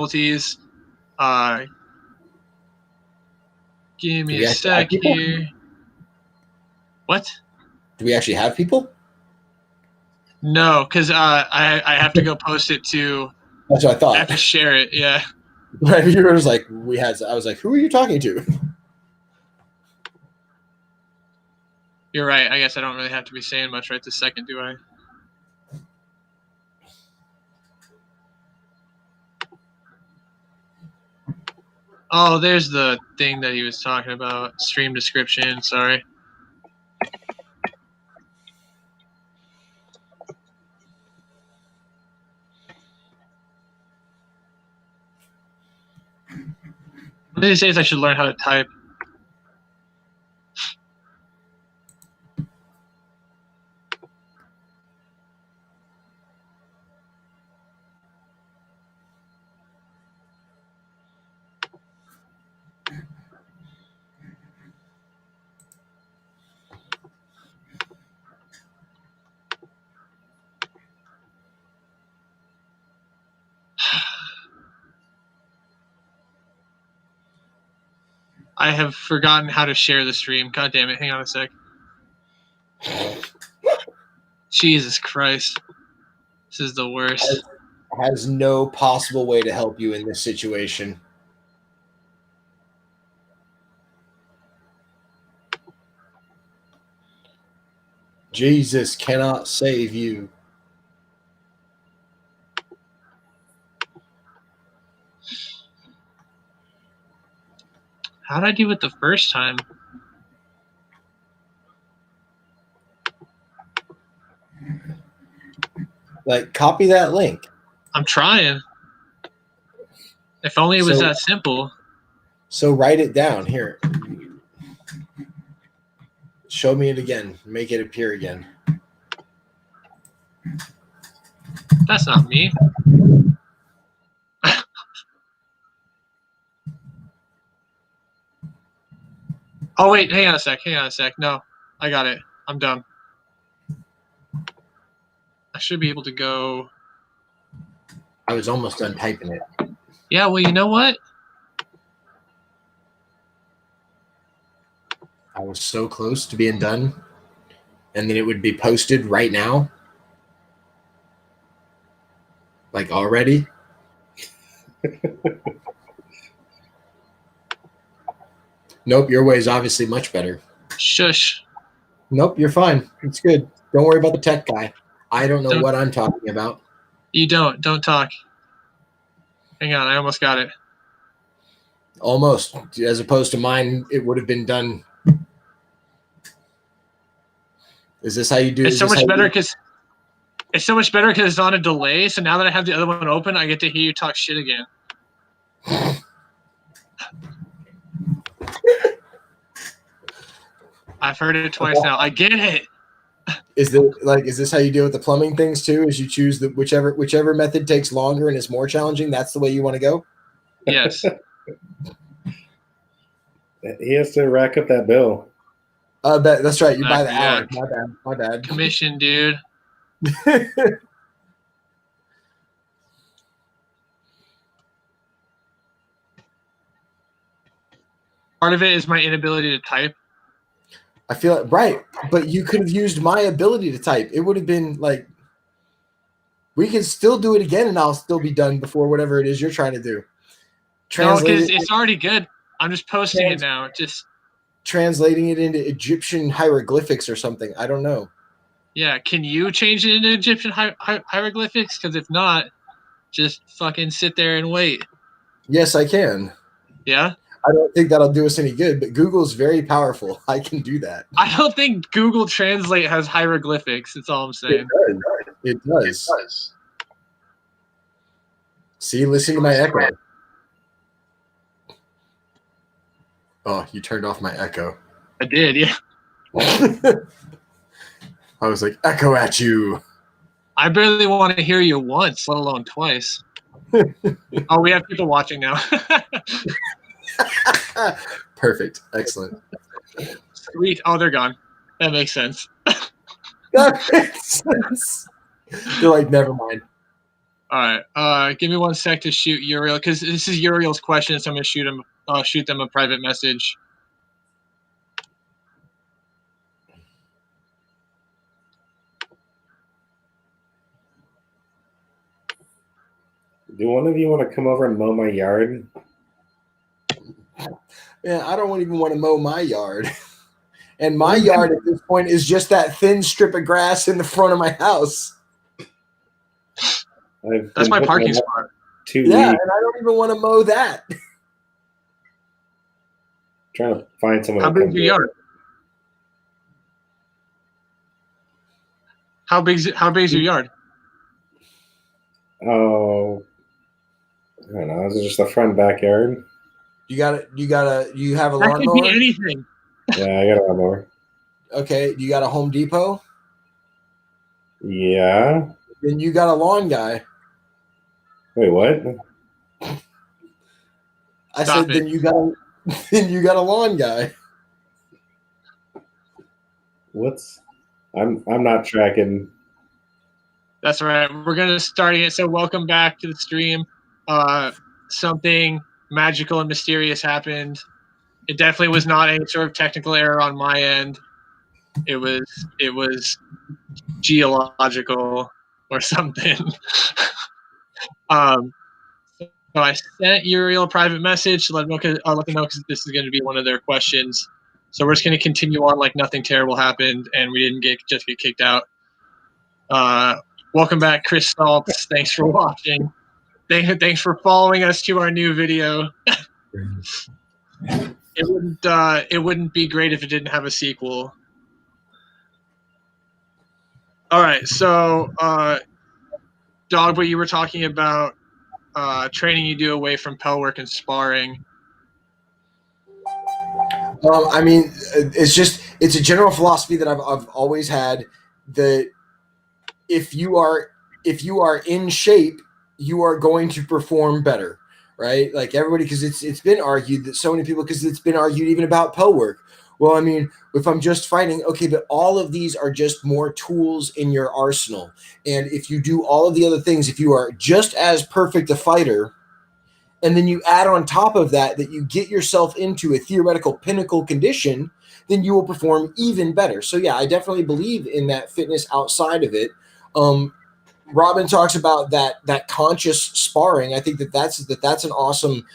difficulties. Give me a sec here. What? Do we actually have people? No, because I have to go post it to. That's what I thought. I have to share it. Yeah. My viewer was like, I was like, who are you talking to? You're right. I guess I don't really have to be saying much right this second, do I? Oh, there's the thing that he was talking about. Stream description. Sorry. One of these days I should learn how to type. I have forgotten how to share the stream. God damn it. Hang on a sec. Jesus Christ. This is the worst. Has no possible way to help you in this situation. Jesus cannot save you. How did I do it the first time? Like, copy that link. I'm trying. If only it was that simple. So write it down. Here. Show me it again. Make it appear again. That's not me. Oh, wait. Hang on a sec. No, I got it. I'm done. I should be able to go. I was almost done typing it. Yeah, well, you know what? I was so close to being done. And then it would be posted right now. Like already. Nope, your way is obviously much better. Shush. Nope, you're fine. It's good. Don't worry about the tech guy. I don't know what I'm talking about. You don't. Don't talk. Hang on, I almost got it. Almost. As opposed to mine, it would have been done. Is this how you do it? It's so much better because it's on a delay. So now that I have the other one open, I get to hear you talk shit again. I've heard it twice now. I get it. Is this how you deal with the plumbing things too? Is you choose the whichever method takes longer and is more challenging, that's the way you want to go? Yes. He has to rack up that bill. That's right. You buy the hour. My bad. Commission, dude. Part of it is my inability to type. I feel it, right, but you could have used my ability to type. It would have been like, we can still do it again, and I'll still be done before whatever it is you're trying to do. No, because it's already good. I'm just posting it now. Just translating it into Egyptian hieroglyphics or something. I don't know. Yeah, can you change it into Egyptian hieroglyphics? Because if not, just fucking sit there and wait. Yes, I can. Yeah? I don't think that'll do us any good, but Google's very powerful. I can do that. I don't think Google Translate has hieroglyphics. That's all I'm saying. It does. See, listen to my echo. Oh, you turned off my echo. I did, yeah. I was like, echo at you. I barely want to hear you once, let alone twice. Oh, we have people watching now. Perfect. Excellent. Sweet. Oh, they're gone. That makes sense. That makes sense. They're like, never mind. All right. Give me 1 sec to shoot Uriel, because this is Uriel's question, so I'm gonna shoot them a private message. Do one of you want to come over and mow my yard? Yeah, I don't even want to mow my yard. And my yard at this point is just that thin strip of grass in the front of my house. That's my parking spot. 2 Yeah, weeks. and I don't even want to mow that. Trying to find someone. How big's your yard? How big's your yard? Oh, I don't know. Is it just the front backyard? You have a That could be lawnmower? anything. Yeah, I got a lawnmower. Okay, you got a Home Depot? Yeah. Then you got a lawn guy. Wait, what? I Stop said it. then you got a lawn guy. What's? I'm not tracking. That's right. We're gonna start it. So welcome back to the stream. Something magical and mysterious happened. It definitely was not any sort of technical error on my end. It was geological or something. So I sent Uriel a private message to let them know because this is going to be one of their questions. So we're just going to continue on like nothing terrible happened and we didn't get kicked out. Welcome back, Chris Saltz. Thanks for watching. Thanks for following us to our new video. It wouldn't be great if it didn't have a sequel. All right, so Dog, what you were talking about training you do away from pel work and sparring. I mean, it's a general philosophy that I've always had that if you are in shape, you are going to perform better, right? Like everybody, because it's been argued that so many people, because it's been argued even about pel work. Well, I mean, if I'm just fighting, okay, but all of these are just more tools in your arsenal. And if you do all of the other things, if you are just as perfect a fighter, and then you add on top of that you get yourself into a theoretical pinnacle condition, then you will perform even better. So yeah, I definitely believe in that fitness outside of it. Robin talks about that conscious sparring. I think that's an awesome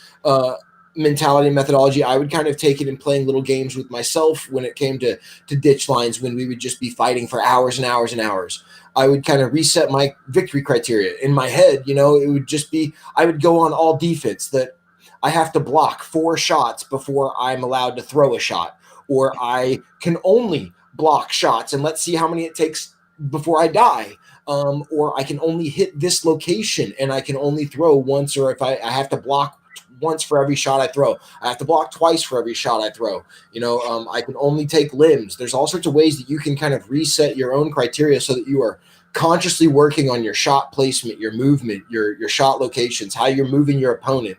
mentality and methodology. I would kind of take it in playing little games with myself when it came to ditch lines, when we would just be fighting for hours and hours and hours. I would kind of reset my victory criteria in my head. You know, it would just be, I would go on all defense, that I have to block 4 shots before I'm allowed to throw a shot, or I can only block shots and let's see how many it takes before I die. Or I can only hit this location and I can only throw once, or if I have to block once for every shot I throw, I have to block twice for every shot I throw. You know, I can only take limbs. There's all sorts of ways that you can kind of reset your own criteria so that you are consciously working on your shot placement, your movement, your shot locations, how you're moving your opponent,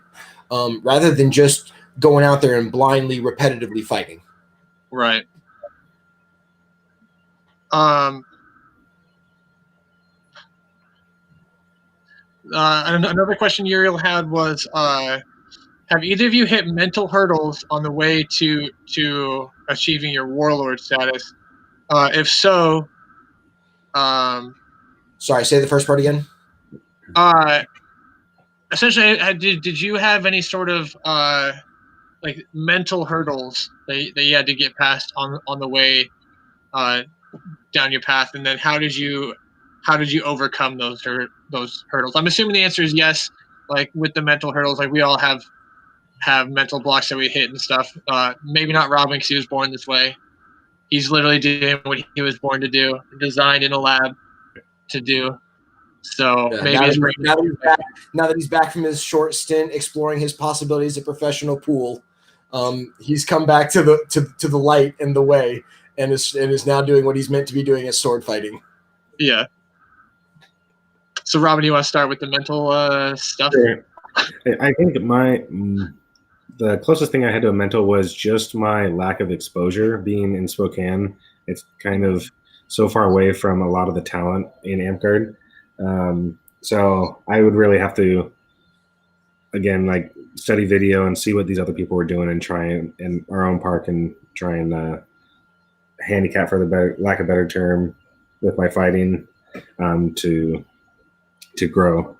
rather than just going out there and blindly, repetitively fighting. Right. Another question Uriel had was, have either of you hit mental hurdles on the way to achieving your warlord status? If so, sorry, say the first part again. Essentially, did you have any sort of like mental hurdles that you had to get past on the way down your path, and then how did you overcome those hurdles? I'm assuming the answer is yes. Like with the mental hurdles, like we all have mental blocks that we hit and stuff. Maybe not Robin because he was born this way. He's literally doing what he was born to do, designed in a lab to do. So Yeah, maybe now that he's back from his short stint exploring his possibilities at professional pool, he's come back to the light and the way, and is now doing what he's meant to be doing as sword fighting. Yeah. So Robin, you want to start with the mental stuff? Sure. I think the closest thing I had to a mental was just my lack of exposure. Being in Spokane, it's kind of so far away from a lot of the talent in Amp Guard. So I would really have to, again, like study video and see what these other people were doing and try and in our own park and try and handicap, for the better lack of better term, with my fighting to grow.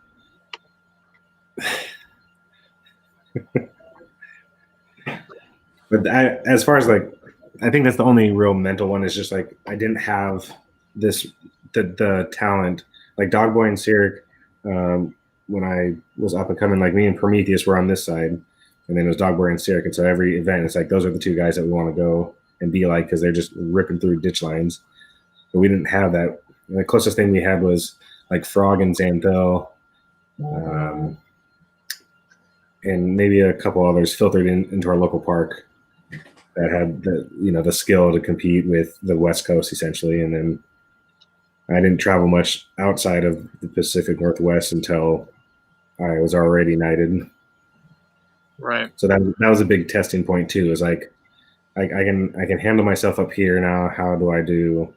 But as far as like, I think that's the only real mental one, is just like I didn't have the talent like Dogboy and Cyric. When I was up and coming, like me and Prometheus were on this side, and then it was Dogboy and Cyric. And so every event, it's like those are the two guys that we want to go and be like, because they're just ripping through ditch lines. But we didn't have that. And the closest thing we had was like Frog and Xanthel, and maybe a couple others filtered into our local park that had the skill to compete with the West Coast essentially. And then I didn't travel much outside of the Pacific Northwest until I was already knighted. Right. So that was a big testing point too. Is like I can handle myself up here now. How do I do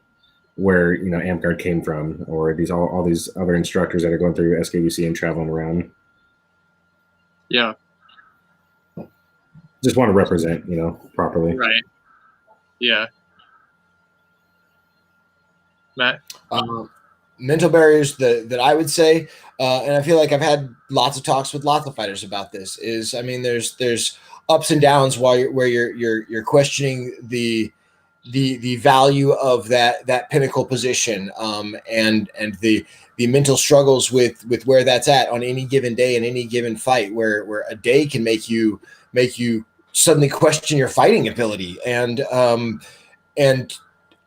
where Amgard came from, or all these other instructors that are going through SKBC and traveling around? Yeah. Just want to represent, properly. Right. Yeah. Matt? Mental barriers that I would say, and I feel like I've had lots of talks with lots of fighters about this, is, I mean, there's ups and downs where you're questioning the value of that pinnacle position, and the mental struggles with where that's at on any given day in any given fight, where a day can make you suddenly question your fighting ability, and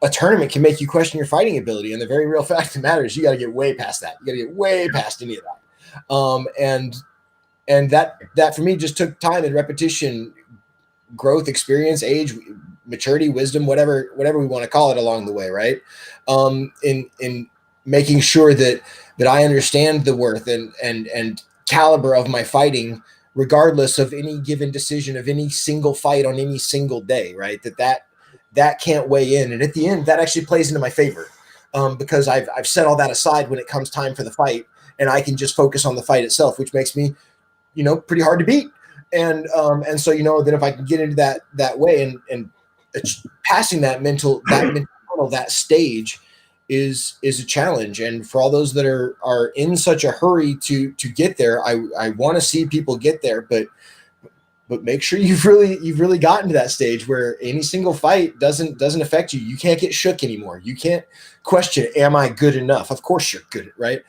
a tournament can make you question your fighting ability. And the very real fact of the matter is you got to get way past that. You got to get way past any of that. And that for me just took time and repetition, growth, experience, age, maturity, wisdom, whatever we want to call it along the way. Right. In making sure that I understand the worth and caliber of my fighting, regardless of any given decision of any single fight on any single day. Right. That can't weigh in. And at the end, that actually plays into my favor, because I've set all that aside when it comes time for the fight, and I can just focus on the fight itself, which makes me, pretty hard to beat. And so, then if I can get into that way and passing that mental that stage is a challenge. And for all those that are in such a hurry to get there, I want to see people get there, but make sure you've really gotten to that stage where any single fight doesn't affect you. You can't get shook anymore. You can't question, am I good enough? Of course you're good, right?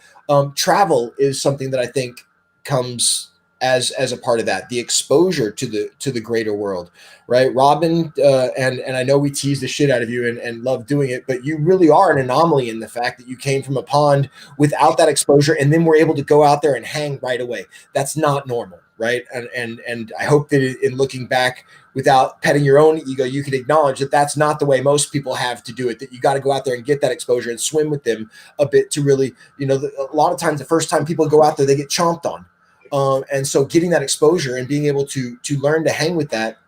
Travel is something that I think comes as a part of that, the exposure to the greater world, right? Robin, and I know we tease the shit out of you and love doing it, but you really are an anomaly in the fact that you came from a pond without that exposure and then were able to go out there and hang right away. That's not normal. Right. And I hope that in looking back, without petting your own ego, you can acknowledge that that's not the way most people have to do it, that you got to go out there and get that exposure and swim with them a bit to really, a lot of times the first time people go out there, they get chomped on. And so getting that exposure and being able to learn to hang with that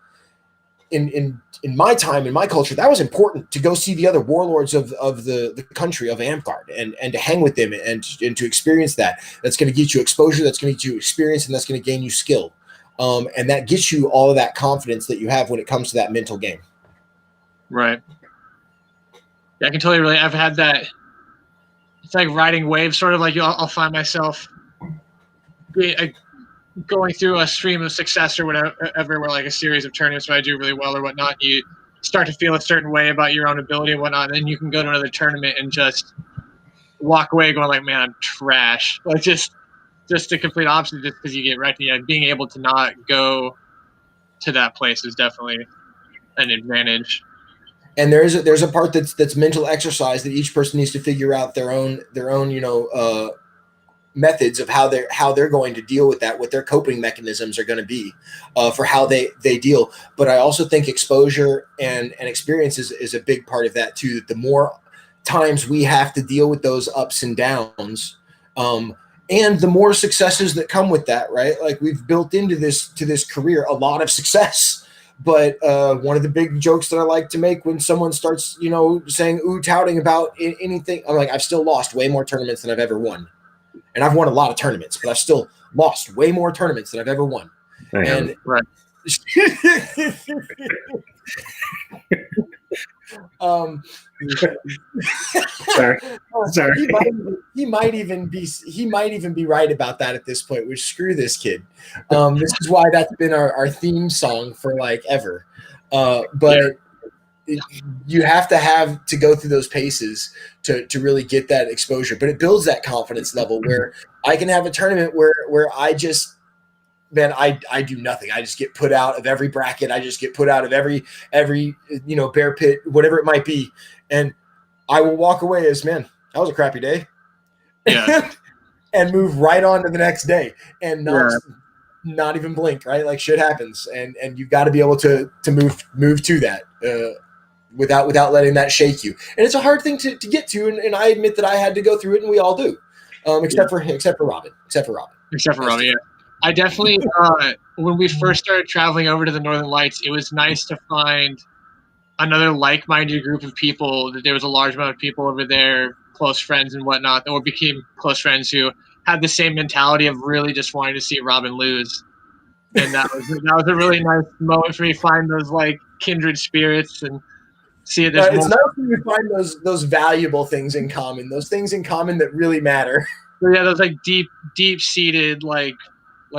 in my time, in my culture, that was important, to go see the other warlords of the country of Amgard and to hang with them and to experience that. That's going to get you exposure, that's going to get you experience, and that's going to gain you skill. And that gets you all of that confidence that you have when it comes to that mental game. Right. Yeah, I can totally relate. I've had that. It's like riding waves, sort of like I'll find myself going through a stream of success or whatever, where like a series of tournaments where I do really well or whatnot, you start to feel a certain way about your own ability and whatnot, and then you can go to another tournament and just walk away going like, man, I'm trash. Like just the complete opposite, just because you get right. Yeah, being able to not go to that place is definitely an advantage. And there's a part that's mental exercise that each person needs to figure out their own methods of how they're going to deal with that, what their coping mechanisms are going to be for how they deal. But I also think exposure and experience is a big part of that too, that the more times we have to deal with those ups and downs, and the more successes that come with that, right? Like we've built into this career a lot of success. But one of the big jokes that I like to make when someone starts, saying, touting about anything, I'm like, I've still lost way more tournaments than I've ever won. and I've won a lot of tournaments, but I've still lost way more tournaments than I've ever won. And right. Sorry. He might even be right about that at this point. Which screw this kid. This is why that's been our theme song for like ever. But you have to go through those paces to really get that exposure. But it builds that confidence level where I can have a tournament where I just, man, I do nothing. I just get put out of every bracket. I just get put out of every bear pit, whatever it might be. And I will walk away as, man, that was a crappy day. Yeah. And move right on to the next day and not even blink, right? Like shit happens. And you've got to be able to move to that without letting that shake you. And it's a hard thing to get to. And I admit that I had to go through it, and we all do. Except for Robin. Yeah. I definitely, when we first started traveling over to the Northern Lights, it was nice to find another like-minded group of people. That there was a large amount of people over there, close friends and whatnot, or became close friends who had the same mentality of really just wanting to see Robin lose. And that was a really nice moment for me to find those like kindred spirits and see it. It's nice when you find those valuable things in common, those things in common that really matter. Yeah, those like deep-seated like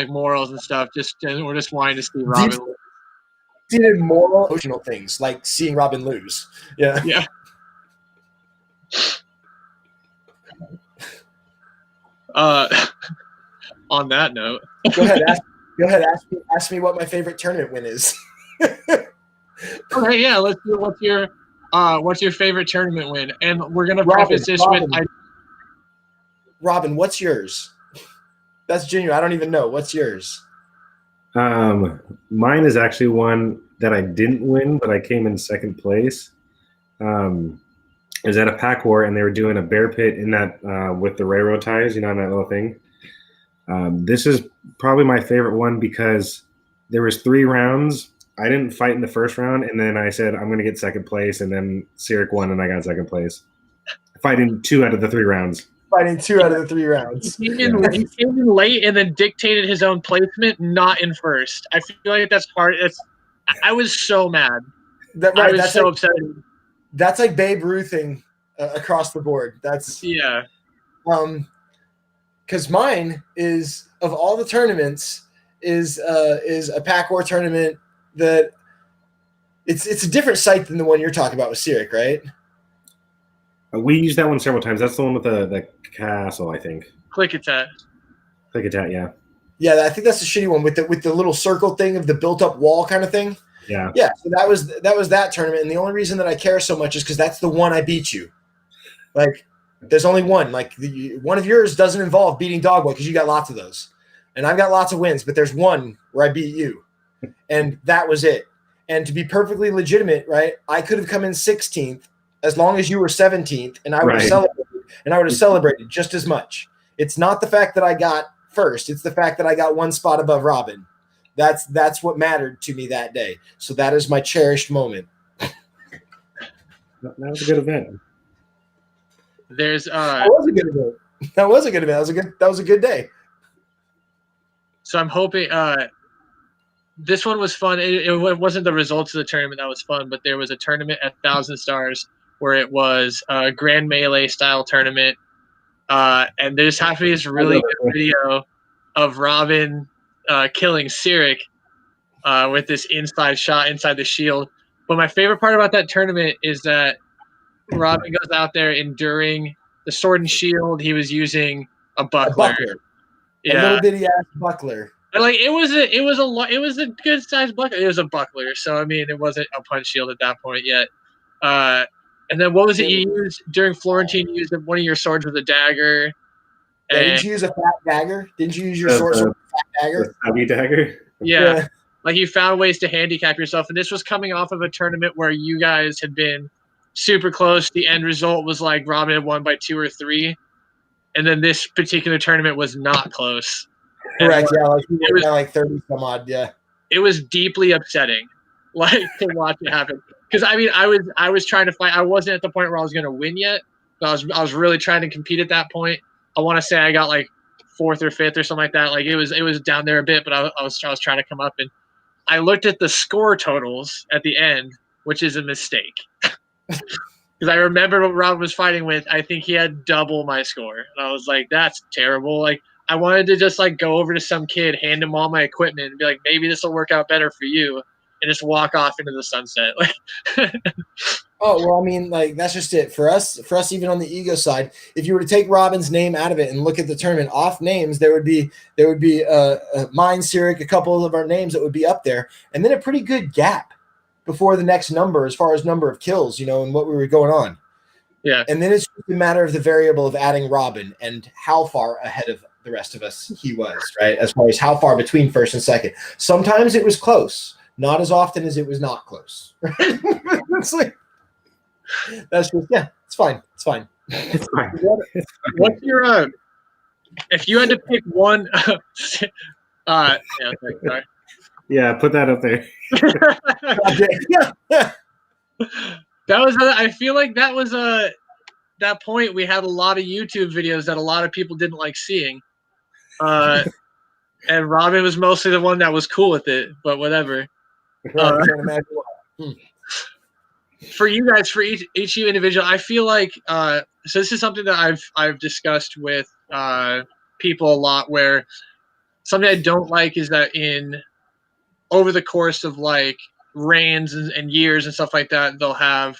morals and stuff. We're just wanting to see Robin lose. Deep-seated moral, emotional things like seeing Robin lose. Yeah. Yeah. On that note, go ahead. Ask me what my favorite tournament win is. Okay, yeah. Let's do what's your favorite tournament win, and we're gonna preface this with Robin, what's yours? That's genuine. I don't even know. What's yours? Mine is actually one that I didn't win, but I came in second place. It was at a pack war, and they were doing a bear pit in that with the railroad ties, on that little thing. This is probably my favorite one because there was 3 rounds. I didn't fight in the first round, and then I said I'm going to get second place, and then Cyric won, and I got second place. Fighting 2 out of the 3 rounds. He came in late and then dictated his own placement, not in first. I feel like that's hard. I was so mad. I was so upset. That's like Babe Ruthing across the board. That's because mine is, of all the tournaments, is a pack war tournament that it's a different site than the one you're talking about with Cyric, right? We used that one several times. That's the one with the castle, I think. Click Attack, yeah. Yeah, I think that's the shitty one with the little circle thing of the built up wall kind of thing. Yeah. Yeah. So that was that tournament, and the only reason that I care so much is because that's the one I beat you. Like, there's only one. Like, one of yours doesn't involve beating Dogboy because you got lots of those, and I've got lots of wins. But there's one where I beat you, and that was it. And to be perfectly legitimate, right? I could have come in 16th as long as you were 17th, and I would have celebrated. And I would have celebrated just as much. It's not the fact that I got first; it's the fact that I got 1 spot above Robin. That's what mattered to me that day. So that is my cherished moment. That was a good event. That was a good event. That was a good day. So I'm hoping this one was fun. It wasn't the results of the tournament that was fun, but there was a tournament at 1,000 Stars where it was a Grand Melee style tournament. And there just happened to be this really good video of Robin killing Cyric with this inside shot inside the shield. But my favorite part about that tournament is that Robin goes out there enduring the sword and shield. He was using a buckler. A little bitty ass buckler. Like it was a good sized buckler. It was a buckler, so I mean it wasn't a punch shield at that point yet. And then what was it you used during Florentine? You used one of your swords with a dagger. Yeah, didn't you use a fat dagger? Didn't you use your sword with a fat dagger? Stubby dagger. Yeah. Like you found ways to handicap yourself, and this was coming off of a tournament where you guys had been super close. The end result was like Robin had won by 2 or 3, and then this particular tournament was not close. Correct. Yeah, like you were like 30 some odd. Yeah. It was deeply upsetting, like to watch it happen. Because I mean, I was trying to fight. I wasn't at the point where I was going to win yet, but I was really trying to compete at that point. I want to say I got like fourth or fifth or something like that. Like it was down there a bit, but I was trying to come up, and I looked at the score totals at the end, which is a mistake. Because I remember what Rob was fighting with. I think he had double my score. And I was like, that's terrible. Like, I wanted to just, like, go over to some kid, hand him all my equipment, and be like, maybe this will work out better for you, and just walk off into the sunset. Like, Oh, well, I mean, like, that's just it. For us, even on the ego side, if you were to take Robin's name out of it and look at the tournament off names, there would be mine, Cyric, a couple of our names that would be up there, and then a pretty good gap before the next number as far as number of kills, and what we were going on. yeah. And then it's just a matter of the variable of adding Robin and how far ahead of the rest of us he was, right? As far as how far between first and second. Sometimes it was close, not as often as it was not close. It's like, that's just, yeah, it's fine. It's fine. It's fine. What's your, if you had to pick one, yeah, sorry. Yeah, put that up there. Yeah. That was, I feel like that was that point we had a lot of YouTube videos that a lot of people didn't like seeing. And Robin was mostly the one that was cool with it, but whatever. I can't imagine why. For you guys, for each you individual, I feel like so this is something that I've discussed with people a lot, where something I don't like is that over the course of like reigns and years and stuff like that, they'll have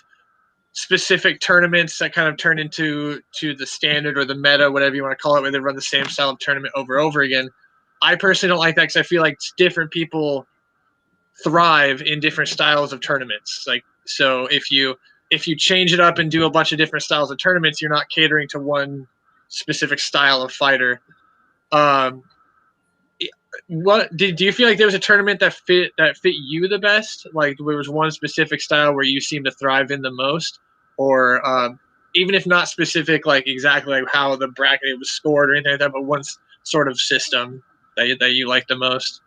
specific tournaments that kind of turn into the standard or the meta, whatever you want to call it, where they run the same style of tournament over and over again. I personally don't like that because I feel like different people thrive in different styles of tournaments. Like, so if you change it up and do a bunch of different styles of tournaments, you're not catering to one specific style of fighter. What do you feel like there was a tournament that fit you the best? Like there was one specific style where you seemed to thrive in the most, or even if not specific, like exactly like how the bracket was scored or anything like that, but one sort of system that you like the most?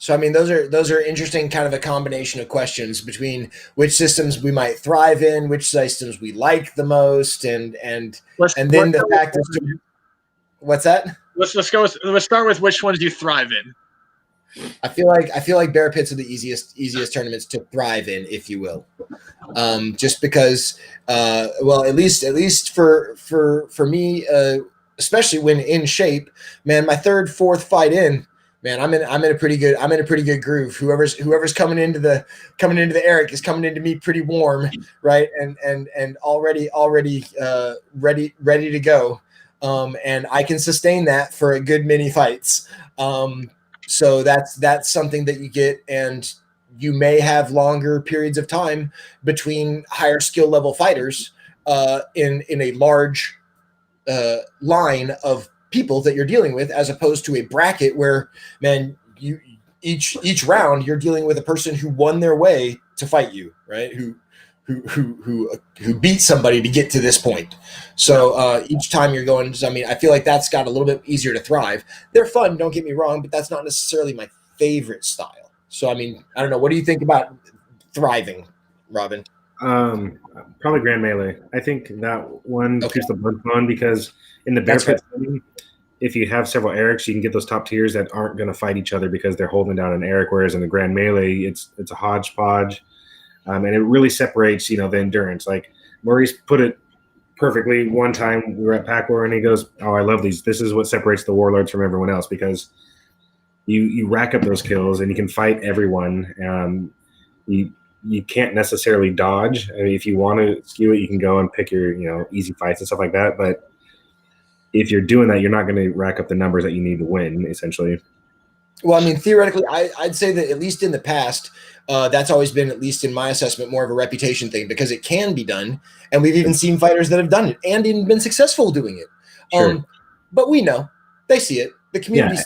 So, I mean, those are interesting, kind of a combination of questions between which systems we might thrive in, which systems we like the most, and then the fact is, what's that? Let's start with which ones you thrive in. I feel like bear pits are the easiest tournaments to thrive in, if you will, just because, well, at least for me, especially when in shape, man, my third, fourth fight in, man, I'm in a pretty good groove. Whoever's coming into the Eric is coming into me pretty warm, right? And already ready to go. And I can sustain that for a good many fights. So that's something that you get, and you may have longer periods of time between higher skill level fighters in a large line of people that you're dealing with, as opposed to a bracket where, man, you each round you're dealing with a person who won their way to fight you, right? Who beat somebody to get to this point. So each time you're going, I mean, I feel like that's got a little bit easier to thrive. They're fun, don't get me wrong, but that's not necessarily my favorite style. So, I mean, I don't know. What do you think about thriving, Robin? Probably Grand Melee. I think that one keeps the blood flowing, because in the bear pit, if you have several Erics, you can get those top tiers that aren't going to fight each other because they're holding down an Eric. Whereas in the Grand Melee, it's a hodgepodge. And it really separates, the endurance. Like Maurice put it perfectly one time. We were at Pack War, and he goes, "Oh, I love these. This is what separates the warlords from everyone else, because you rack up those kills and you can fight everyone. You can't necessarily dodge. I mean, if you want to skew it, you can go and pick your easy fights and stuff like that. But if you're doing that, you're not going to rack up the numbers that you need to win, essentially." Well, I mean, theoretically, I'd say that at least in the past, that's always been, at least in my assessment, more of a reputation thing, because it can be done. And we've even seen fighters that have done it and even been successful doing it. Sure. But we know, they see it. The community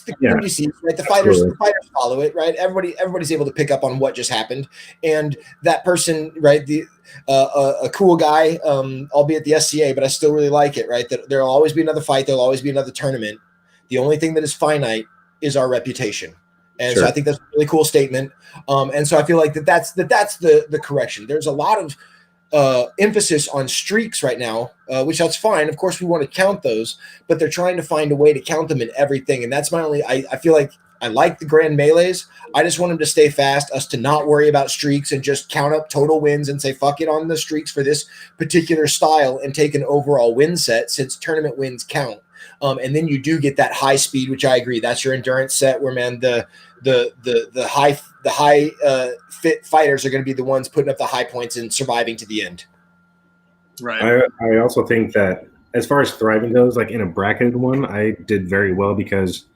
sees it, right? The fighters follow it, right? Everybody's able to pick up on what just happened. And that person, right, a cool guy, albeit the SCA, but I still really like it, right? That there'll always be another fight. There'll always be another tournament. The only thing that is finite is our reputation. And so I think that's a really cool statement. And so I feel like that's the correction. There's a lot of emphasis on streaks right now, which that's fine. Of course, we want to count those, but they're trying to find a way to count them in everything. And that's my only. I feel like I like the grand melees. I just want them to stay fast, us to not worry about streaks and just count up total wins and say fuck it on the streaks for this particular style and take an overall win set since tournament wins count. And then you do get that high speed, which I agree. That's your endurance set where, man, the high fit fighters are going to be the ones putting up the high points and surviving to the end. Right. I also think that as far as thriving goes, like in a bracketed one, I did very well because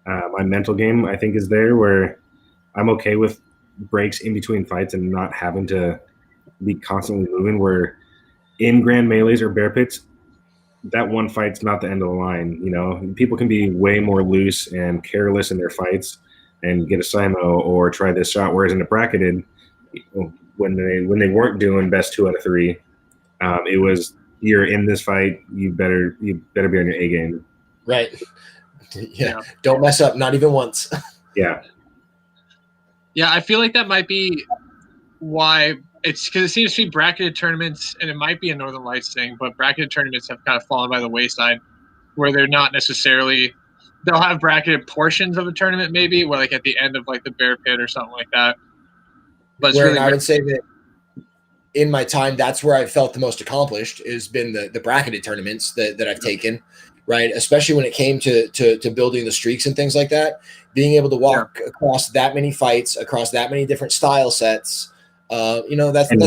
my mental game, I think, is there where I'm okay with breaks in between fights and not having to be constantly moving. Where in grand melees or bear pits, that one fight's not the end of the line. You know, people can be way more loose and careless in their fights and get a simo or try this shot. Whereas in the bracketed, when they weren't doing best 2 out of 3, it was you're in this fight. You better be on your A game. Right. Yeah. Don't mess up. Not even once. Yeah. Yeah, I feel like that might be why it's because it seems to be bracketed tournaments, and it might be a Northern Lights thing, but bracketed tournaments have kind of fallen by the wayside where they're not necessarily – they'll have bracketed portions of a tournament maybe, where like at the end of like the bear pit or something like that. But it's really I would say that in my time, that's where I've felt the most accomplished has been the bracketed tournaments that I've taken, right? Especially when it came to building the streaks and things like that, being able to walk across that many fights, across that many different style sets, that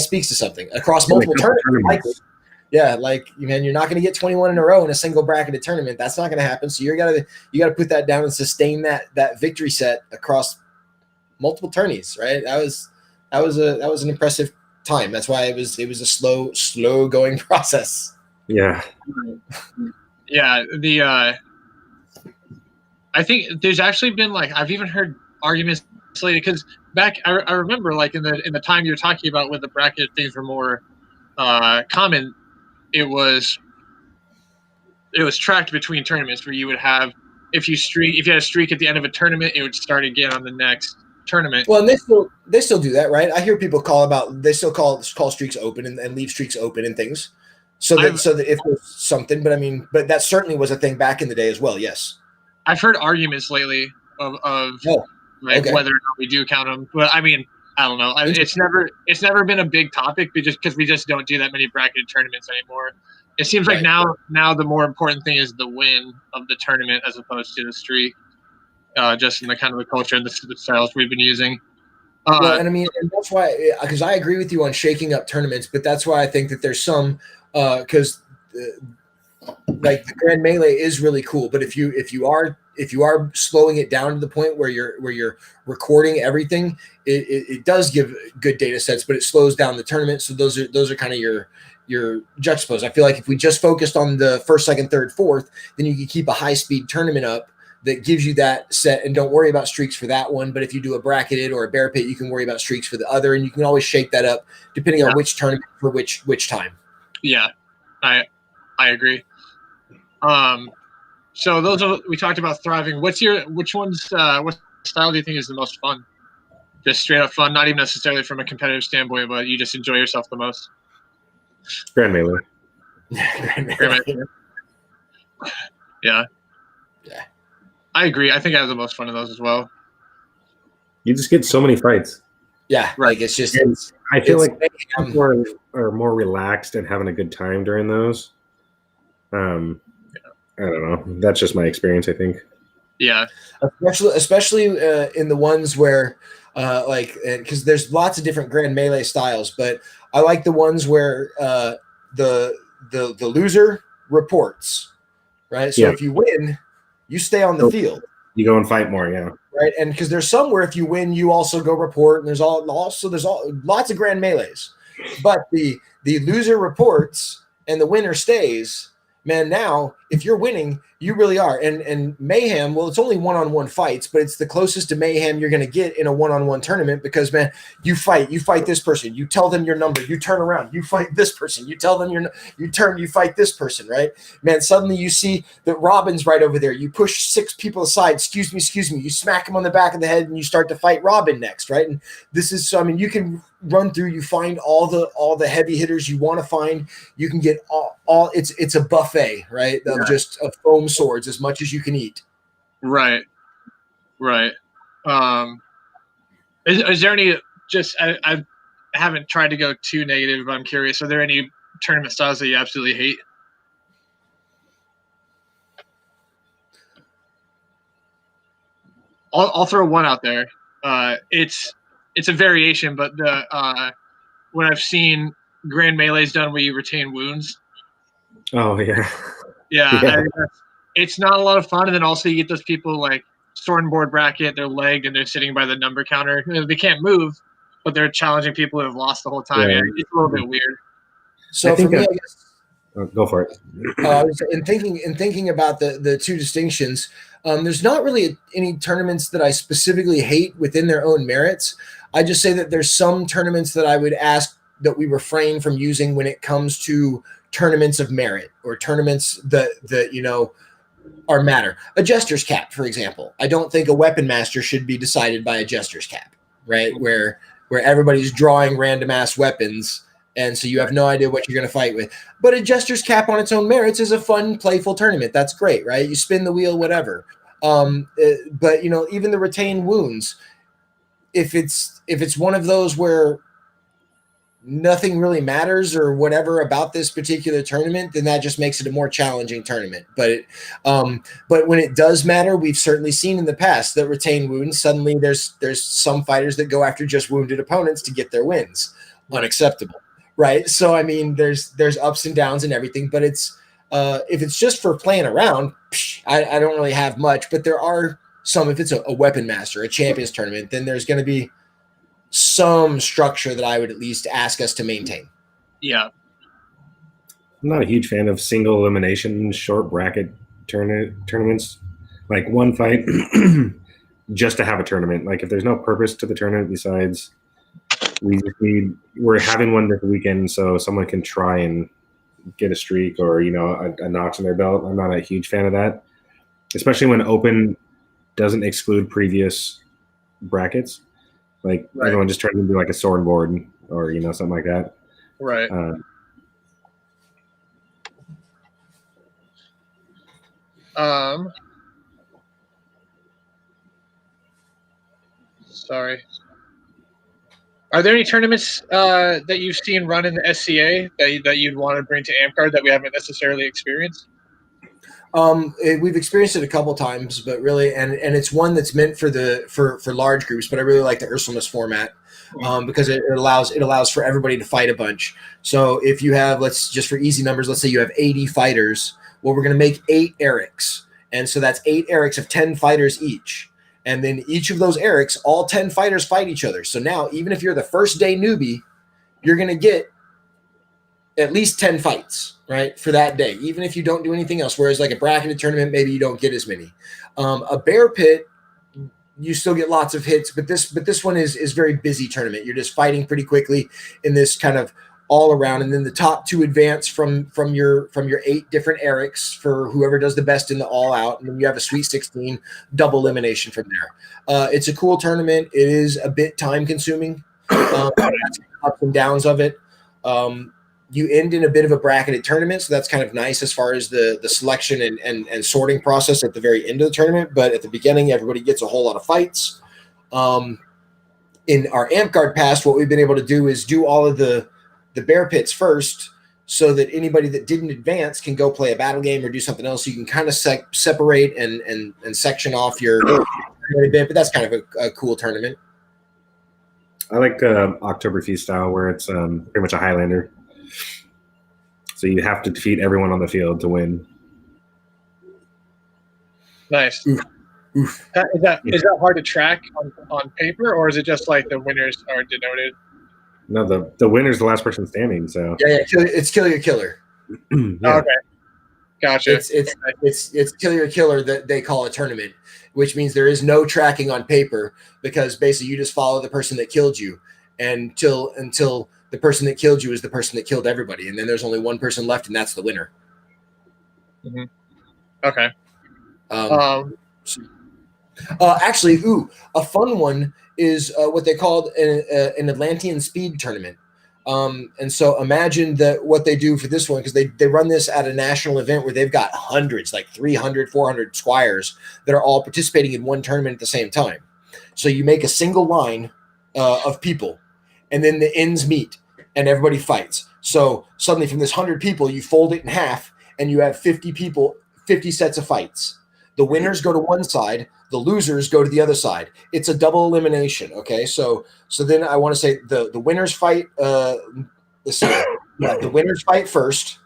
speaks to something across multiple tournaments. Yeah, like, man, you're not going to get 21 in a row in a single bracketed tournament. That's not going to happen. So you got to put that down and sustain that victory set across multiple tourneys, right? That was an impressive time. That's why it was a slow going process. Yeah. Yeah, I think there's actually been like I've even heard arguments lately because back I remember like in the time you're talking about when the bracket things were more common, it was tracked between tournaments where you would have if you had a streak at the end of a tournament, it would start again on the next tournament. Well, and they still do that, right? I hear people they still call streaks open and leave streaks open and things. So that if there's something, but that certainly was a thing back in the day as well. Yes. I've heard arguments lately of whether or not we do count them, but I mean, I don't know. It's never been a big topic because we just don't do that many bracketed tournaments anymore. It seems like now the more important thing is the win of the tournament as opposed to the streak, just in the kind of the culture and the styles we've been using. And that's why, because I agree with you on shaking up tournaments, but that's why I think that there's some, because like the Grand Melee is really cool, but if you are slowing it down to the point where you're recording everything, it does give good data sets, but it slows down the tournament. So those are kind of your juxtapose. I feel like if we just focused on the first, second, third, fourth, then you could keep a high speed tournament up that gives you that set and don't worry about streaks for that one. But if you do a bracketed or a bear pit, you can worry about streaks for the other, and you can always shake that up depending on which tournament for which time. Yeah, I agree. So we talked about thriving. What style do you think is the most fun? Just straight up fun, not even necessarily from a competitive standpoint, but you just enjoy yourself the most. Grand Melee. Yeah. I agree. I think I have the most fun of those as well. You just get so many fights. Yeah, right. It's just. I feel like people are more relaxed and having a good time during those. I don't know. That's just my experience, I think. Yeah. Especially in the ones where, because there's lots of different Grand Melee styles, but I like the ones where the loser reports, right? So if you win, you stay on the field. You go and fight more, yeah. Right, and because there's some where if you win, you also go report, and there's lots of Grand Melees, but the loser reports and the winner stays. Man, now if you're winning, you really are. And Mayhem, well, it's only one-on-one fights, but it's the closest to Mayhem you're going to get in a one-on-one tournament because, man, you fight this person, you tell them your number, you turn around, you fight this person, you tell them you fight this person, right? Man, suddenly you see that Robin's right over there. You push 6 people aside, excuse me, you smack him on the back of the head and you start to fight Robin next, right? And this is, you can run through, you find all the heavy hitters you want to find. You can get all it's a buffet, right? Of just of foam swords, as much as you can eat. Right. Is there any, just I haven't tried to go too negative, but I'm curious, are there any tournament styles that you absolutely hate? I'll throw one out there. It's a variation, but when I've seen grand melees done where you retain wounds. Oh yeah. Yeah. It's not a lot of fun, and then also you get those people like sword and board bracket, they're legged and they're sitting by the number counter. They can't move, but they're challenging people who have lost the whole time. Yeah, it's a little bit weird. So for me, I guess, go for it. In thinking about the two distinctions, there's not really any tournaments that I specifically hate within their own merits. I just say that there's some tournaments that I would ask that we refrain from using when it comes to tournaments of merit or tournaments that are matter. A jester's cap, for example. I don't think a weapon master should be decided by a jester's cap, right? Where everybody's drawing random ass weapons, and so you have no idea what you're going to fight with. But a jester's cap on its own merits is a fun, playful tournament. That's great, right? You spin the wheel, whatever. But even the retained wounds, if it's one of those where nothing really matters or whatever about this particular tournament, then that just makes it a more challenging tournament. But when it does matter, we've certainly seen in the past that retained wounds, suddenly there's some fighters that go after just wounded opponents to get their wins. Unacceptable, right? So I mean, there's ups and downs and everything, but it's if it's just for playing around, I don't really have much. But there are some. If it's a weapon master, a champions tournament, then there's going to be some structure that I would at least ask us to maintain. Yeah. I'm not a huge fan of single elimination short bracket tournaments. Like one fight just to have a tournament. Like if there's no purpose to the tournament besides we're having one this weekend so someone can try and get a streak or a notch in their belt. I'm not a huge fan of that. Especially when open doesn't exclude previous brackets. Like everyone just turns into like a sword board or something like that. Right. Sorry. Are there any tournaments that you've seen run in the SCA that you'd want to bring to AmCard that we haven't necessarily experienced? We've experienced it a couple times, but really, and it's one that's meant for large groups. But I really like the Ursulmus format because it allows for everybody to fight a bunch. So if you have, just for easy numbers, let's say you have 80 fighters. Well, we're going to make 8 Erics, and so that's 8 Erics of 10 fighters each. And then each of those Erics, all 10 fighters fight each other. So now, even if you're the first day newbie, you're going to get at least 10 fights, right, for that day, even if you don't do anything else. Whereas like a bracketed tournament, maybe you don't get as many. A bear pit, you still get lots of hits, but this one is very busy tournament. You're just fighting pretty quickly in this kind of all around, and then the top 2 advance from your 8 different Erics for whoever does the best in the all out, and then you have a Sweet 16 double elimination from there. It's a cool tournament. It is a bit time consuming, ups and downs of it. You end in a bit of a bracketed tournament, so that's kind of nice as far as the selection and sorting process at the very end of the tournament. But at the beginning, everybody gets a whole lot of fights. In our AmCard past, what we've been able to do is do all of the bear pits first, so that anybody that didn't advance can go play a battle game or do something else. So you can kind of separate and section off your bit. But that's kind of a cool tournament. I like Oktoberfest style, where it's pretty much a Highlander. So you have to defeat everyone on the field to win. Nice. Oof. Is that hard to track on paper, or is it just like the winners are denoted? No, the winner's the last person standing. So yeah, it's kill your killer. Yeah. Okay, gotcha. It's kill your killer that they call a tournament, which means there is no tracking on paper, because basically you just follow the person that killed you until the person that killed you is the person that killed everybody, and then there's only one person left, and that's the winner. Mm-hmm. Okay. Actually, a fun one is what they called an Atlantean speed tournament. And so imagine that what they do for this one, because they run this at a national event where they've got hundreds, like 300, 400 squires that are all participating in one tournament at the same time. So you make a single line of people, and then the ends meet, and everybody fights. So suddenly from this 100 people, you fold it in half, and you have 50 people, 50 sets of fights. The winners go to one side, the losers go to the other side. It's a double elimination. Okay, so then I want to say the winners fight. Let's see, yeah, the winners fight first.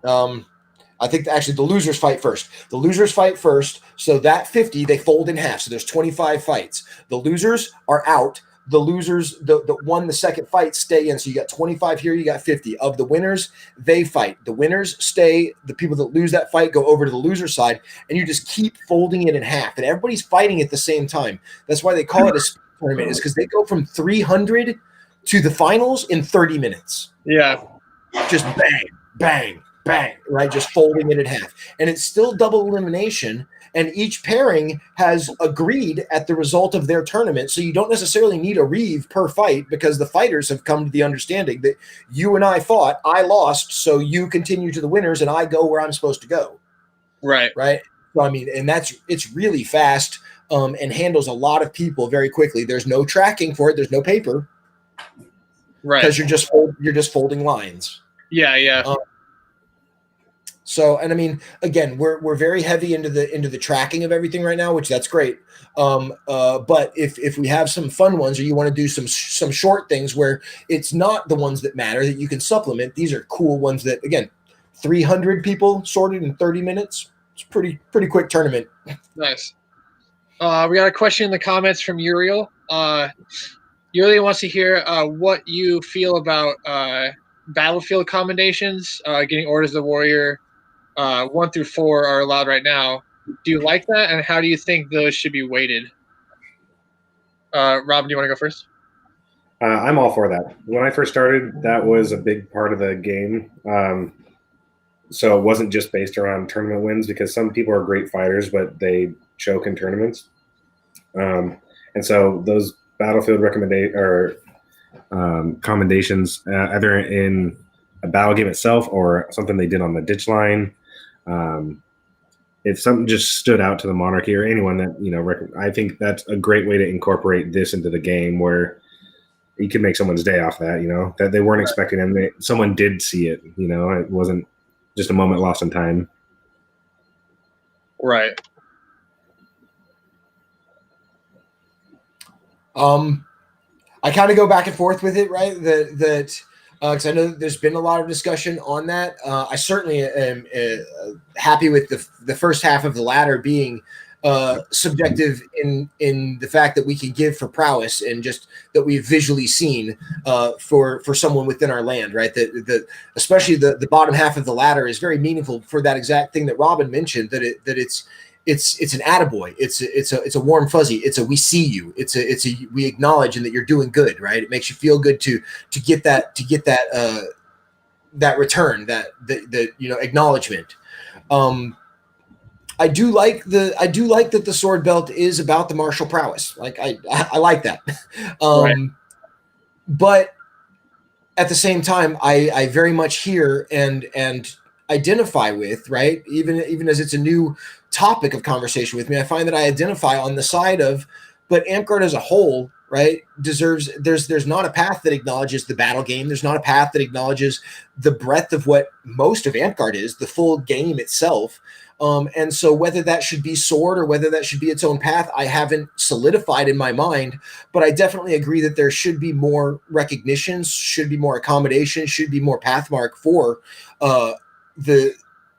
I think actually the losers fight first. The losers fight first. So that 50 they fold in half. So there's 25 fights. The losers are out. The losers, the won the second fight, stay in. So you got 25 here, you got 50. Of the winners, they fight. The winners stay. The people that lose that fight go over to the loser side, and you just keep folding it in half. And everybody's fighting at the same time. That's why they call it a speed tournament, is because they go from 300 to the finals in 30 minutes. Yeah. Just bang, bang, bang, right? Just folding it in half. And it's still double elimination. And each pairing has agreed at the result of their tournament. So you don't necessarily need a reeve per fight, because the fighters have come to the understanding that you and I fought, I lost, so you continue to the winners and I go where I'm supposed to go. Right. Right. So, I mean, and it's really fast and handles a lot of people very quickly. There's no tracking for it. There's no paper. Right. Because you're just folding lines. Yeah. Yeah. So, and I mean, again, we're very heavy into the tracking of everything right now, which that's great. But if we have some fun ones, or you want to do some short things where it's not the ones that matter that you can supplement, these are cool ones that, again, 300 people sorted in 30 minutes. It's pretty quick tournament. Nice. We got a question in the comments from Uriel. Uriel wants to hear what you feel about battlefield commendations, getting Orders of the Warrior 1 through 4 are allowed right now. Do you like that, and how do you think those should be weighted? Rob, do you want to go first? I'm all for that. When I first started, that was a big part of the game. So it wasn't just based around tournament wins, because some people are great fighters, but they choke in tournaments. And so those battlefield commendations, either in a battle game itself or something they did on the ditch line, if something just stood out to the monarchy or anyone that I think that's a great way to incorporate this into the game, where you can make someone's day off that, that they weren't expecting, and someone did see it. It wasn't just a moment lost in time. Right. I kind of go back and forth with it, right? That because I know that there's been a lot of discussion on that. I certainly am happy with the first half of the ladder being subjective in the fact that we can give for prowess, and just that we've visually seen for someone within our land, right? That especially the bottom half of the ladder is very meaningful for that exact thing that Robin mentioned, that it's an attaboy. It's a warm fuzzy. It's a we see you. It's a we acknowledge and that you're doing good, right? It makes you feel good to get that that return, that acknowledgement. I do like that the sword belt is about the martial prowess. Like I like that. Right. But at the same time, I very much hear and identify with, right? Even as it's a new topic of conversation with me, I find that I identify on the side of, but Amtgard as a whole, right, deserves, there's not a path that acknowledges the battle game. There's not a path that acknowledges the breadth of what most of Amtgard is, the full game itself. And so whether that should be sword or whether that should be its own path, I haven't solidified in my mind, but I definitely agree that there should be more recognitions, should be more accommodations, should be more pathmark for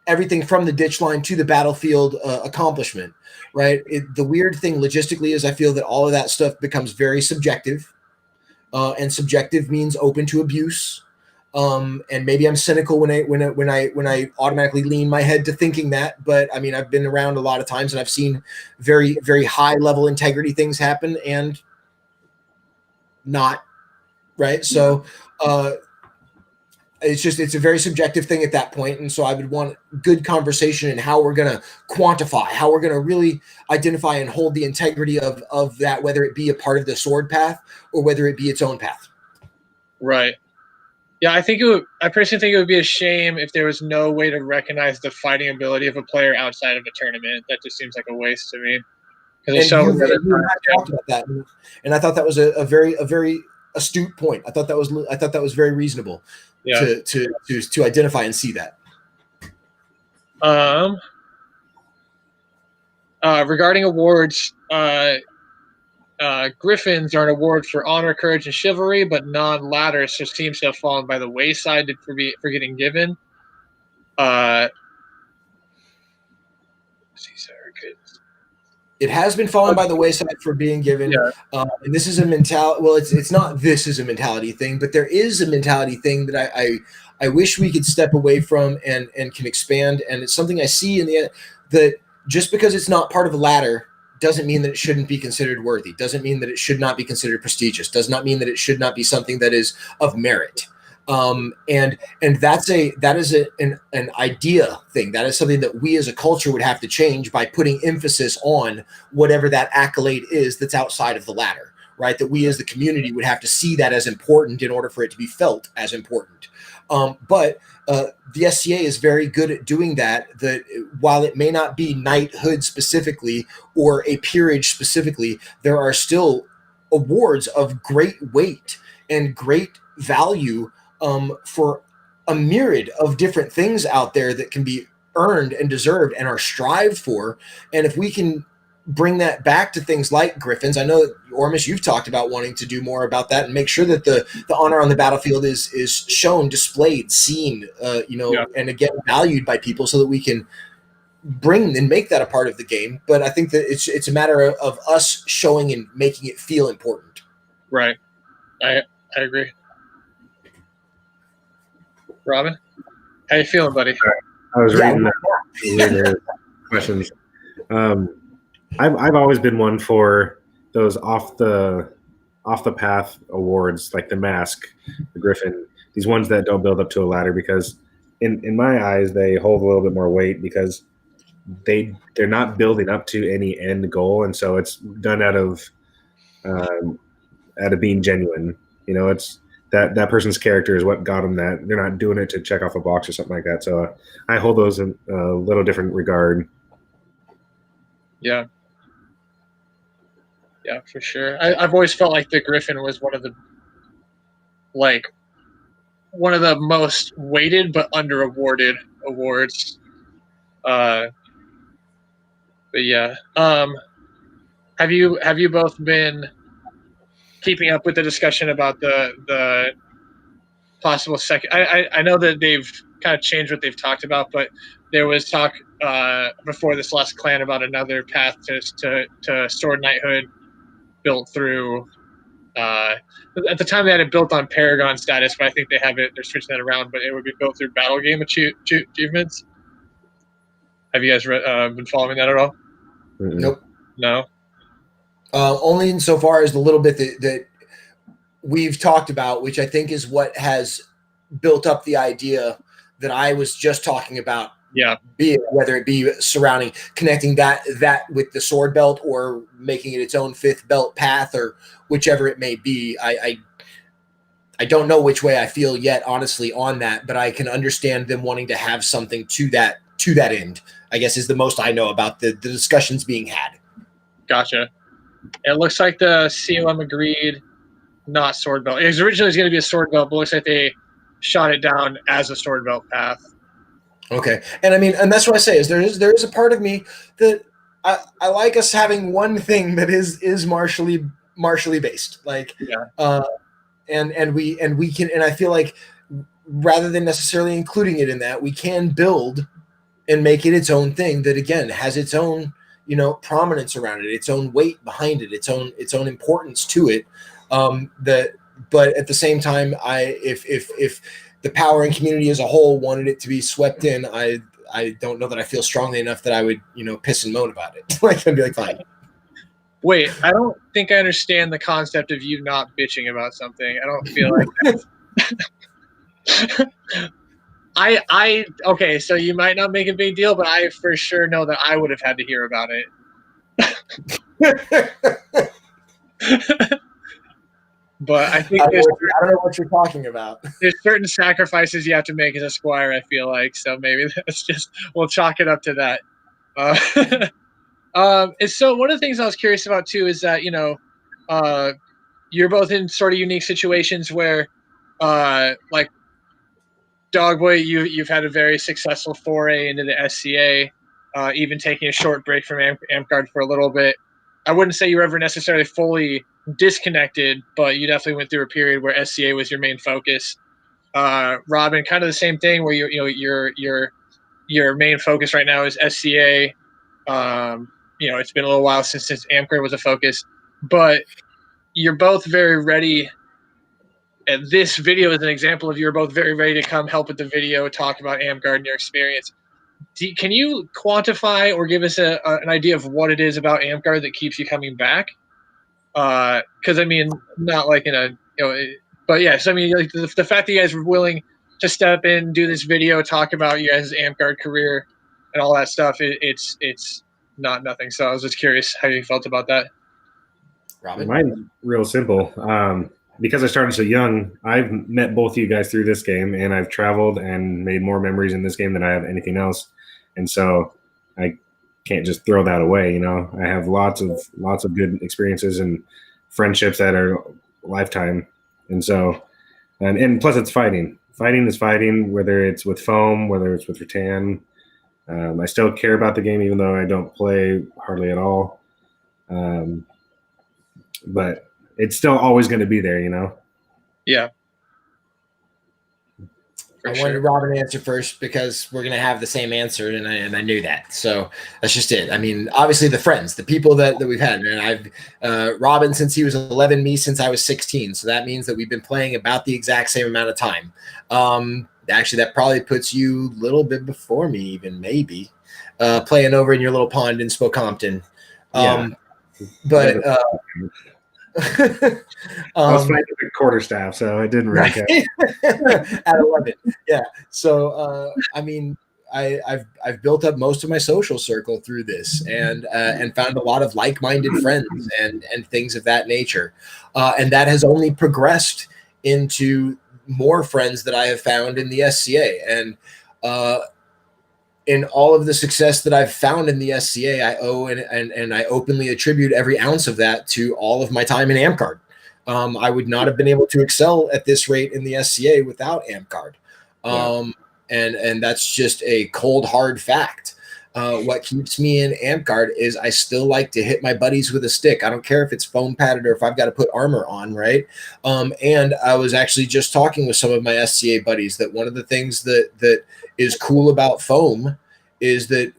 everything from the ditch line to the battlefield accomplishment, right? The weird thing logistically is I feel that all of that stuff becomes very subjective, and subjective means open to abuse. And maybe I'm cynical when I automatically lean my head to thinking that, but I mean, I've been around a lot of times and I've seen very, very high level integrity things happen and not, right? So, it's a very subjective thing at that point, and so I would want good conversation in how we're going to quantify, how we're going to really identify and hold the integrity of that, whether it be a part of the sword path or whether it be its own path. Right. Yeah, I personally think it would be a shame if there was no way to recognize the fighting ability of a player outside of a tournament. That just seems like a waste to me. And you talked about that, and I thought that was a very astute point. I thought that was very reasonable to identify and see that. Regarding awards, Griffins are an award for honor, courage, and chivalry, but non-ladder so seems to have fallen by the wayside for getting given. It has been fallen by the wayside for being given, and this is a mentality. Well, it's not. This is a mentality thing, but there is a mentality thing that I wish we could step away from and can expand. And it's something I see in the that just because it's not part of a ladder doesn't mean that it shouldn't be considered worthy. Doesn't mean that it should not be considered prestigious. Does not mean that it should not be something that is of merit. And that is an idea thing. That is something that we as a culture would have to change by putting emphasis on whatever that accolade is that's outside of the ladder, right? That we as the community would have to see that as important in order for it to be felt as important. But the SCA is very good at doing that. That while it may not be knighthood specifically or a peerage specifically, there are still awards of great weight and great value for a myriad of different things out there that can be earned and deserved and are strived for. And if we can bring that back to things like Griffins, I know, Ormus, you've talked about wanting to do more about that and make sure that the honor on the battlefield is shown, displayed, seen, and again, valued by people so that we can bring and make that a part of the game. But I think that it's a matter of us showing and making it feel important. Right. I agree. Robin, how you feeling, buddy? I was reading the questions. I've always been one for those off the path awards, like the Mask, the Griffin, these ones that don't build up to a ladder, because in my eyes they hold a little bit more weight because they're not building up to any end goal, and so it's done out of being genuine. It's that person's character is what got them that. They're not doing it to check off a box or something like that. So I hold those in a little different regard. Yeah, for sure. I've always felt like the Griffin was one of the most weighted but under awarded awards. But yeah, have you both been keeping up with the discussion about the possible second? I know that they've kind of changed what they've talked about, but there was talk before this last clan about another path to sword knighthood built through. At the time they had it built on Paragon status, but I think they're switching that around. But it would be built through battle game achievements. Have you guys been following that at all? Nope. No. Only insofar as the little bit that we've talked about, which I think is what has built up the idea that I was just talking about. Yeah. Whether it be surrounding, connecting that with the sword belt or making it its own fifth belt path or whichever it may be. I don't know which way I feel yet, honestly, on that, but I can understand them wanting to have something to that end, I guess, is the most I know about the discussions being had. Gotcha. It looks like the COM agreed not sword belt. It was originally going to be a sword belt, but it looks like they shot it down as a sword belt path. Okay. And I mean, and that's what I say is there is a part of me that I like us having one thing that is martially based. Like, and we can, and I feel like rather than necessarily including it in that, we can build and make it its own thing that again has its own, prominence around it, its own weight behind it, its own importance to it. But at the same time, if the powering community as a whole wanted it to be swept in, I don't know that I feel strongly enough that I would, piss and moan about it. Like, I'd be like, fine. Wait, I don't think I understand the concept of you not bitching about something. I don't feel like that. I okay, so you might not make a big deal, but I for sure know that I would have had to hear about it. But I think I don't know what you're talking about. there's certain sacrifices you have to make as a squire, I feel like. So maybe that's just, we'll chalk it up to that. And so one of the things I was curious about too is that, you're both in sort of unique situations where, like Dogboy, you've had a very successful foray into the SCA, even taking a short break from Amtgard for a little bit. I wouldn't say you were ever necessarily fully disconnected, but you definitely went through a period where SCA was your main focus. Robin, kind of the same thing, where your main focus right now is SCA. It's been a little while since Amtgard was a focus, but you're both very ready. And this video is an example of you're both very ready to come help with the video, talk about Amtgard and your experience. Can you quantify or give us an idea of what it is about Amtgard that keeps you coming back? Because I mean, not like in a but yes, I mean, like the fact that you guys were willing to step in, do this video, talk about you guys' Amtgard career and all that stuff, it's not nothing. So I was just curious how you felt about that. Robin? Mine's real simple. Because I started so young, I've met both of you guys through this game, and I've traveled and made more memories in this game than I have anything else. And so I can't just throw that away. I have lots of good experiences and friendships that are lifetime. And so, and plus it's fighting. Fighting is fighting, whether it's with foam, whether it's with rattan. I still care about the game, even though I don't play hardly at all. But it's still always going to be there, Yeah. I wanted Robin to answer first because we're going to have the same answer, and I knew that. So that's just it. I mean, obviously the friends, the people that we've had, and I've Robin since he was 11, me since I was 16. So that means that we've been playing about the exact same amount of time. Actually, that probably puts you a little bit before me, even maybe playing over in your little pond in Spokompton. But I was fighting the quarterstaff, so it didn't really count. At 11, yeah. So I mean, I've built up most of my social circle through this, and found a lot of like-minded friends and things of that nature, and that has only progressed into more friends that I have found in the SCA, and in all of the success that I've found in the SCA, I owe and I openly attribute every ounce of that to all of my time in Amtgard. I would not have been able to excel at this rate in the SCA without Amtgard. And that's just a cold, hard fact. What keeps me in Amtgard is I still like to hit my buddies with a stick. I don't care if it's foam padded or if I've got to put armor on, right? And I was actually just talking with some of my SCA buddies that one of the things that is cool about foam is that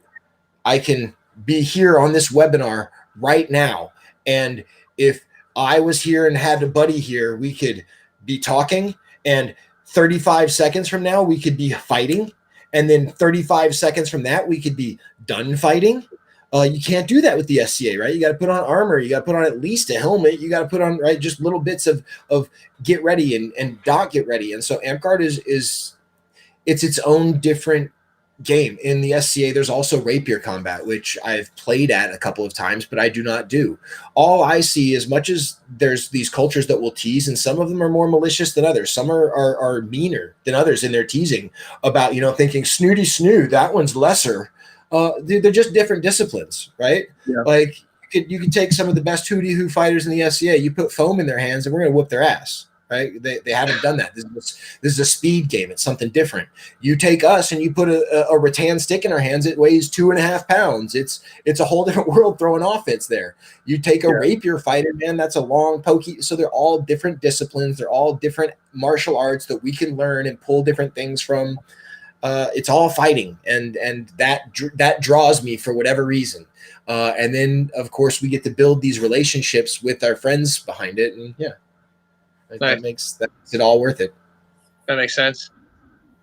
I can be here on this webinar right now. And if I was here and had a buddy here, we could be talking, and 35 seconds from now, we could be fighting. And then 35 seconds from that, we could be done fighting. You can't do that with the SCA, right? You got to put on armor. You got to put on at least a helmet. You got to put on, right, just little bits of get ready and not get ready. And so Amtgard is its own different game. In the SCA, there's also rapier combat, which I've played at a couple of times, but I do not do. All I see, as much as there's these cultures that will tease, and some of them are more malicious than others, some are meaner than others in their teasing about, thinking snooty snoo, that one's lesser. They're just different disciplines, right? Yeah. Like you could take some of the best hootie hoo fighters in the SCA, you put foam in their hands, and we're going to whoop their ass. Right? They haven't done that. This is a speed game. It's something different. You take us and you put a rattan stick in our hands. It weighs 2.5 pounds. It's a whole different world throwing offense there. You take a rapier fighter, man, that's a long pokey. So they're all different disciplines. They're all different martial arts that we can learn and pull different things from. It's all fighting, and that draws me for whatever reason. And then, of course, we get to build these relationships with our friends behind it, and yeah. That makes it all worth it. That makes sense.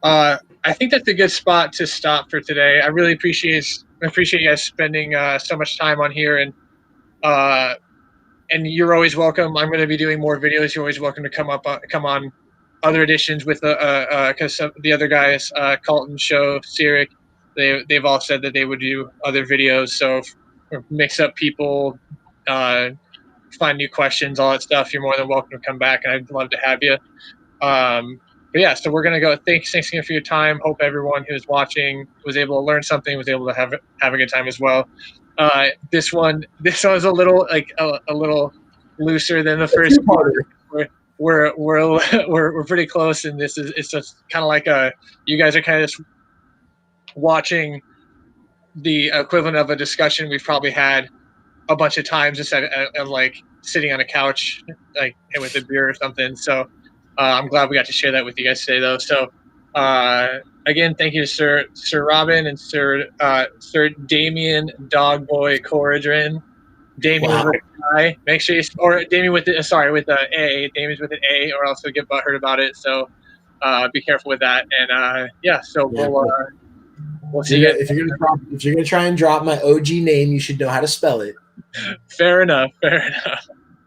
I think that's a good spot to stop for today. I really appreciate you guys spending so much time on here, and you're always welcome. I'm going to be doing more videos. You're always welcome to come on other editions with because the other guys, Kalten, Show, Cyric, they've all said that they would do other videos. So mix up people, find new questions, all that stuff. You're more than welcome to come back, and I'd love to have you. But yeah, so we're gonna go. Thanks again for your time. Hope everyone who was watching was able to learn something, was able to have a good time as well. This one was a little a little looser than the first. We're pretty close, and it's just kind of like you guys are kind of just watching the equivalent of a discussion we've probably had a bunch of times, just at like sitting on a couch, like with a beer or something. So I'm glad we got to share that with you guys today, though. So again, thank you to Sir Robin and Sir Damien Dogboy Corridrin. Damien with an I. Make sure you, or Damien with the, sorry, with the A. Damien's with an A, or else you'll get butthurt about it. So be careful with that. And yeah, so we'll see you. If you're gonna try and drop my OG name, you should know how to spell it. Fair enough.